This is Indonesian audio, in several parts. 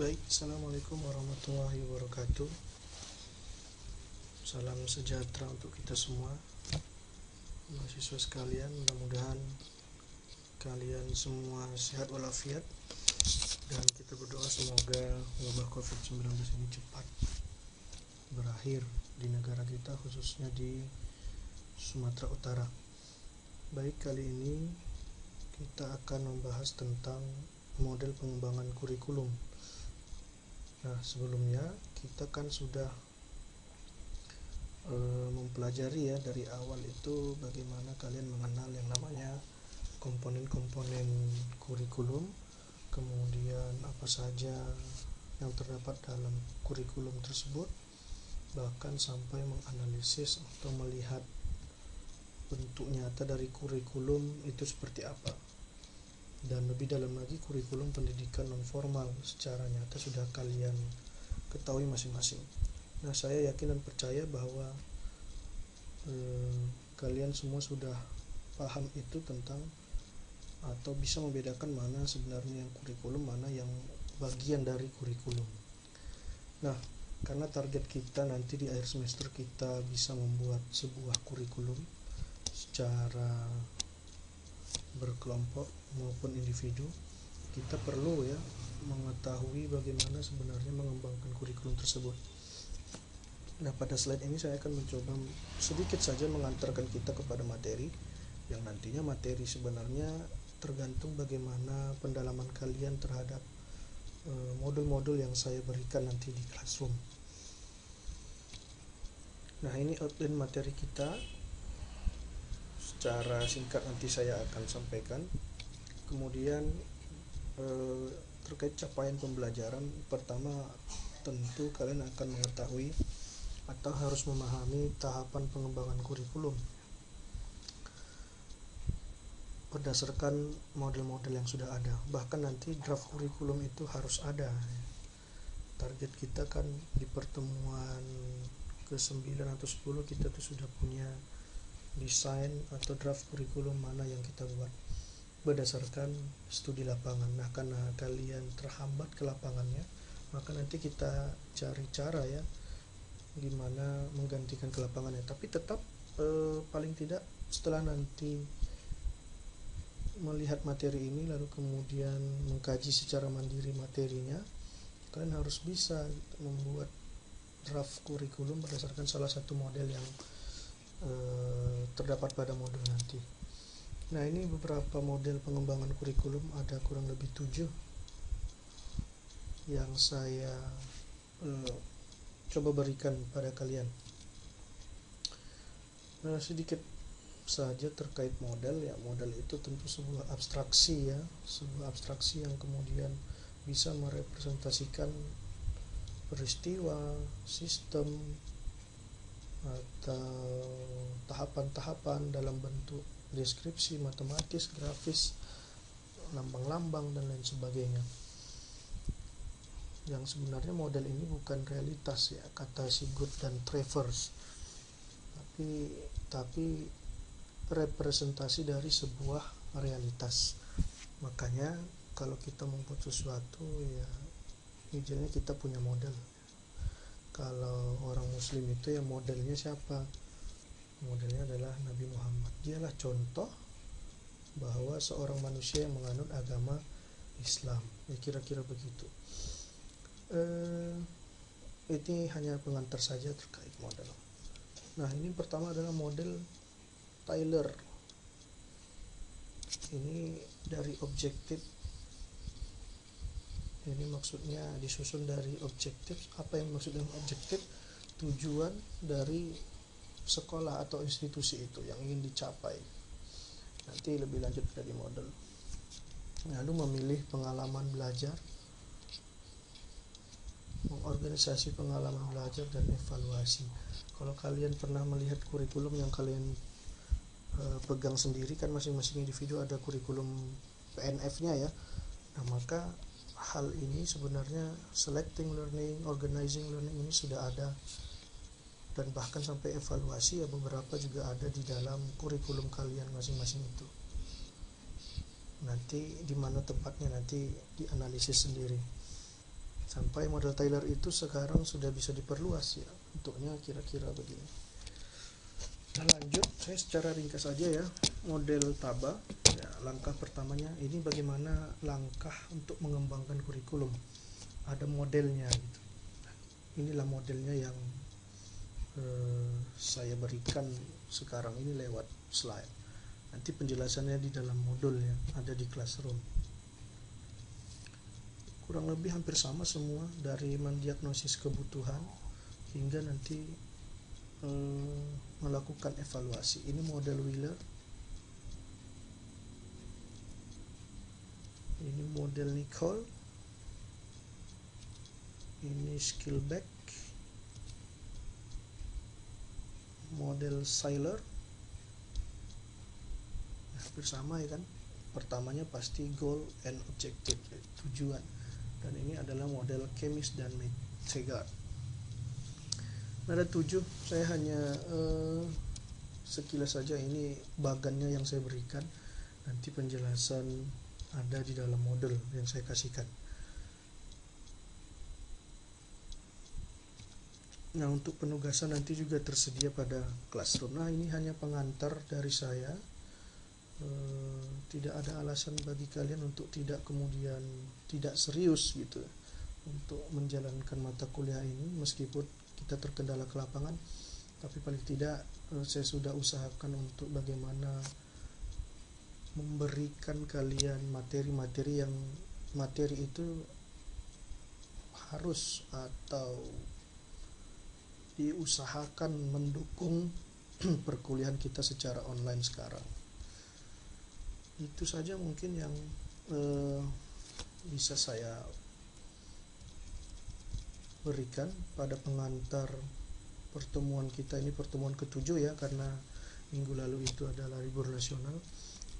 Baik, Assalamualaikum warahmatullahi wabarakatuh. Salam sejahtera untuk kita semua, mahasiswa sekalian. Mudah-mudahan kalian semua sehat walafiat, dan kita berdoa semoga wabah COVID-19 ini cepat berakhir di negara kita, khususnya di Sumatera Utara. Baik, kali ini kita akan membahas tentang model pengembangan kurikulum. Nah, sebelumnya kita kan sudah mempelajari ya dari awal itu bagaimana kalian mengenal yang namanya komponen-komponen kurikulum, kemudian apa saja yang terdapat dalam kurikulum tersebut, bahkan sampai menganalisis atau melihat bentuk nyata dari kurikulum itu seperti apa. Dan lebih dalam lagi, kurikulum pendidikan non formal secara nyata sudah kalian ketahui masing-masing. Nah, saya yakin dan percaya bahwa kalian semua sudah paham itu tentang atau bisa membedakan mana sebenarnya yang kurikulum, mana yang bagian dari kurikulum. Nah, karena target kita nanti di akhir semester kita bisa membuat sebuah kurikulum secara berkelompok maupun individu, kita perlu ya mengetahui bagaimana sebenarnya mengembangkan kurikulum tersebut. Nah, pada slide ini saya akan mencoba sedikit saja mengantarkan kita kepada materi yang nantinya materi sebenarnya tergantung bagaimana pendalaman kalian terhadap modul-modul yang saya berikan nanti di classroom. Nah, ini outline materi kita. Secara singkat nanti saya akan sampaikan. Kemudian terkait capaian pembelajaran, pertama tentu kalian akan mengetahui atau harus memahami tahapan pengembangan kurikulum berdasarkan model-model yang sudah ada. Bahkan nanti draft kurikulum itu harus ada. Target kita kan di pertemuan ke-9 atau 10 kita tuh sudah punya desain atau draft kurikulum mana yang kita buat berdasarkan studi lapangan. Nah, karena kalian terhambat ke lapangannya, maka nanti kita cari cara ya gimana menggantikan ke lapangannya. Tapi tetap paling tidak setelah nanti melihat materi ini lalu kemudian mengkaji secara mandiri materinya, kalian harus bisa membuat draft kurikulum berdasarkan salah satu model yang terdapat pada modul nanti. Nah, ini beberapa model pengembangan kurikulum, ada kurang lebih 7 yang saya coba berikan pada kalian. Nah, sedikit saja terkait model ya. Model itu tentu sebuah abstraksi ya, sebuah abstraksi yang kemudian bisa merepresentasikan peristiwa, sistem, atau tahapan-tahapan dalam bentuk deskripsi matematis, grafis, lambang-lambang dan lain sebagainya. Yang sebenarnya model ini bukan realitas ya, kata Sigurd dan Travers, tapi representasi dari sebuah realitas. Makanya kalau kita membuat sesuatu ya idealnya kita punya model. Kalau orang muslim itu ya modelnya siapa? Modelnya adalah Nabi Muhammad. Dialah contoh bahwa seorang manusia yang menganut agama Islam. Ya kira-kira begitu. Ini hanya pengantar saja terkait model. Nah, ini pertama adalah model Taylor. Ini dari objektif. Ini maksudnya disusun dari objektif. Apa yang maksud dengan objektif? Tujuan dari sekolah atau institusi itu yang ingin dicapai. Nanti lebih lanjut dari model. Lalu memilih pengalaman belajar, mengorganisasi pengalaman belajar dan evaluasi. Kalau kalian pernah melihat kurikulum yang kalian pegang sendiri kan, masing-masing individu ada kurikulum PNF-nya ya. Nah, maka hal ini sebenarnya selecting learning, organizing learning ini sudah ada, dan bahkan sampai evaluasi ya beberapa juga ada di dalam kurikulum kalian masing-masing itu. Nanti di mana tempatnya nanti dianalisis sendiri. Sampai model Taylor itu sekarang sudah bisa diperluas ya, bentuknya kira-kira begini. Nah, lanjut, saya secara ringkas aja ya. Model Taba ya, langkah pertamanya ini bagaimana langkah untuk mengembangkan kurikulum. Ada modelnya gitu. Inilah modelnya yang saya berikan sekarang ini lewat slide. Nanti penjelasannya di dalam modul ya, ada di Classroom. Kurang lebih hampir sama semua, dari mendiagnosis kebutuhan hingga nanti melakukan evaluasi. Ini model Wheeler, ini model Nicole, ini Skillback, model Seiler. Hampir sama ya kan, pertamanya pasti goal and objective, tujuan, dan ini adalah model Chemis dan Segard. Ada 7, saya hanya sekilas saja, ini bagannya yang saya berikan, nanti penjelasan ada di dalam model yang saya kasihkan. Nah, untuk penugasan nanti juga tersedia pada Classroom. Nah, ini hanya pengantar dari saya. Tidak ada alasan bagi kalian untuk tidak kemudian tidak serius gitu untuk menjalankan mata kuliah ini, meskipun kita terkendala ke lapangan, tapi paling tidak saya sudah usahakan untuk bagaimana memberikan kalian materi-materi yang materi itu harus atau diusahakan mendukung perkuliahan kita secara online sekarang. Itu saja mungkin yang bisa saya berikan pada pengantar pertemuan kita ini, pertemuan ke-7 ya, karena minggu lalu itu adalah libur nasional.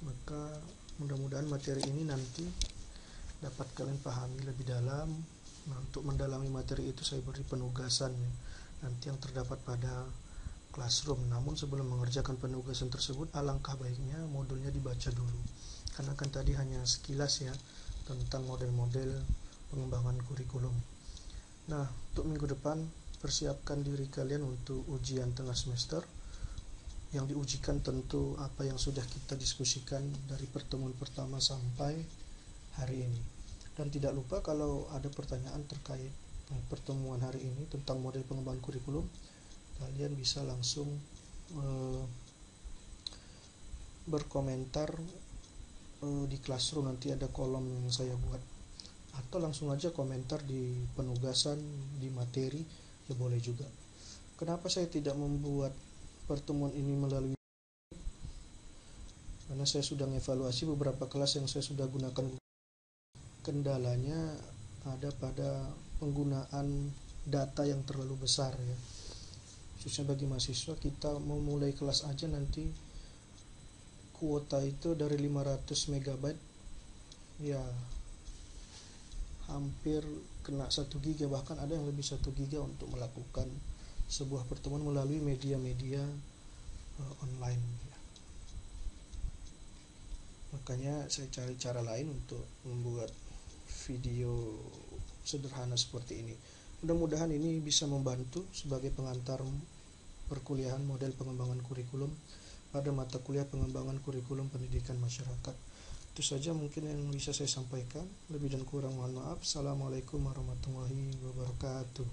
Maka mudah-mudahan materi ini nanti dapat kalian pahami lebih dalam. Nah, untuk mendalami materi itu saya beri penugasan ya, nanti yang terdapat pada Classroom. Namun sebelum mengerjakan penugasan tersebut, alangkah baiknya modulnya dibaca dulu, karena kan tadi hanya sekilas ya tentang model-model pengembangan kurikulum. Nah, untuk minggu depan persiapkan diri kalian untuk ujian tengah semester. Yang diujikan tentu apa yang sudah kita diskusikan dari pertemuan pertama sampai hari ini. Dan tidak lupa kalau ada pertanyaan terkait pertemuan hari ini tentang model pengembangan kurikulum, kalian bisa langsung berkomentar di Classroom, nanti ada kolom yang saya buat, atau langsung aja komentar di penugasan, di materi ya boleh juga. Kenapa saya tidak membuat pertemuan ini melalui, karena saya sudah mengevaluasi beberapa kelas yang saya sudah gunakan. Kendalanya ada pada penggunaan data yang terlalu besar ya, khususnya bagi mahasiswa. Kita mau mulai kelas aja nanti kuota itu dari 500 MB ya, hampir kena 1 GB, bahkan ada yang lebih 1 GB untuk melakukan sebuah pertemuan melalui media-media online ya. Makanya saya cari cara lain untuk membuat video sederhana seperti ini. Mudah-mudahan ini bisa membantu sebagai pengantar perkuliahan model pengembangan kurikulum pada mata kuliah pengembangan kurikulum pendidikan masyarakat. Itu saja mungkin yang bisa saya sampaikan. Lebih dan kurang mohon maaf. Assalamualaikum warahmatullahi wabarakatuh.